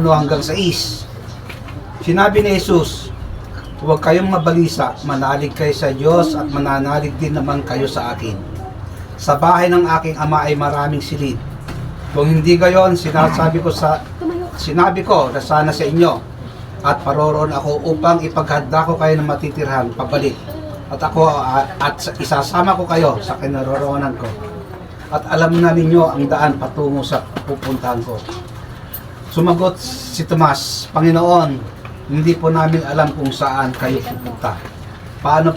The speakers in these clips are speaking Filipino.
hanggang 6. Sinabi ni Jesus, huwag kayong mabalisa, manalig kayo sa Diyos at mananalig din naman kayo sa akin. Sa bahay ng aking ama ay maraming silid. Kung hindi gayon, sinabi ko na sana sa inyo at paroroon ako upang ipaghanda ko kayo ng matitirhan pabalik. At ako at isasama ko kayo sa kinaroroonan ko. At alam na ninyo ang daan patungo sa pupuntahan ko. Sumagot si Tomas, Panginoon, hindi po namin alam kung saan kayo pupunta. Paano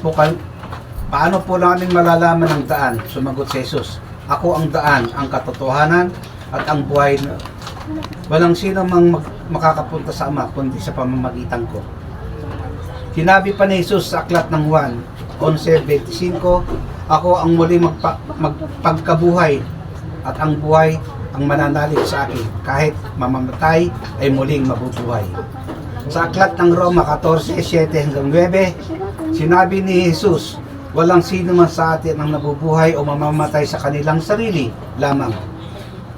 po namin malalaman ang daan? Sumagot si Jesus, ako ang daan, ang katotohanan at ang buhay. Walang sino mang makakapunta sa Ama kundi sa pamamagitan ko. Sinabi pa ni Jesus sa aklat ng Juan 11:25, ako ang muli magpagkabuhay at ang buhay ang mananalig sa akin. Kahit mamamatay ay muling mabubuhay. Sa aklat ng Roma 14:7-9, sinabi ni Jesus, walang sino man sa atin ang nabubuhay o mamamatay sa kanilang sarili lamang.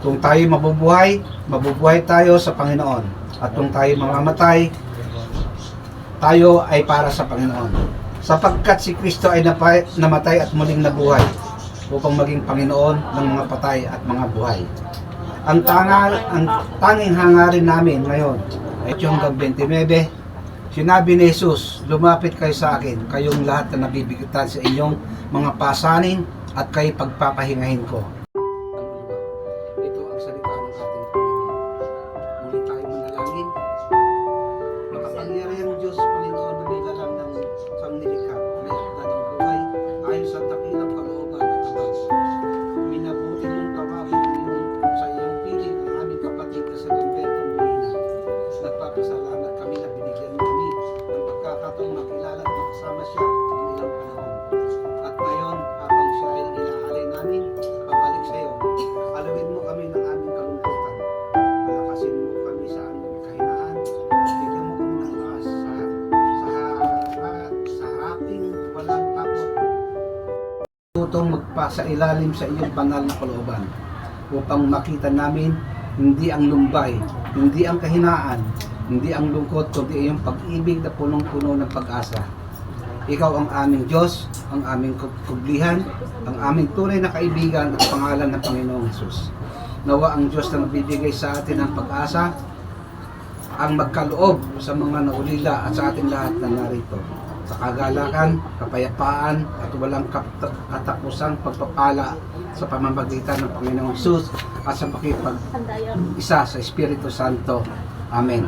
Kung tayo mabubuhay, mabubuhay tayo sa Panginoon. At kung tayo mamamatay, tayo ay para sa Panginoon. Sapagkat si Kristo ay namatay at muling nabuhay upang maging Panginoon ng mga patay at mga buhay. Ang tanging hangarin namin ngayon ay hanggang 29, sinabi ni Jesus, lumapit kayo sa akin, kayong lahat na nabibigatan sa inyong mga pasanin at kayo pagpapahingahin ko. Ito ang salita ng ating Panginoon. Muli tayo manalangin. Makapangyarihang Diyos, Panginoon, na nilalang ng sanglilikha, may akda ng buhay, ayon sa dakilang kalooban at abas. Minabuti mong tawagin sa iyong piling ang aming kapatid na sa Gilberto Molina. Nagpapasalamat kami na binigyan mo kami ng pagkakataong makilala at makasama siya ng ilang panahon. At ngayon, habang siya ay inaalay namin, pabalik sa iyo, alawin mo kami ng aming kalungkutan. Palakasin mo kami sa aming kahinaan. Bigyan mo kami ng lakas sa haraping walang takot. Tutong magpasa ilalim sa iyong banal na kalooban upang makita namin hindi ang lumbay, hindi ang kahinaan, hindi ang lungkot, kundi iyong pag-ibig na punong-puno ng pag-asa. Ikaw ang aming Diyos, ang aming kublihan, ang aming tunay na kaibigan at pangalan ng Panginoong Hesus. Nawa ang Diyos na magbibigay sa atin ng pag-asa, ang magkaloob sa mga naulila at sa ating lahat na narito. Sa kagalakan, kapayapaan at walang katapusang pagpapala sa pamamagitan ng Panginoong Hesus at sa pakipag-isa sa Espiritu Santo. Amen.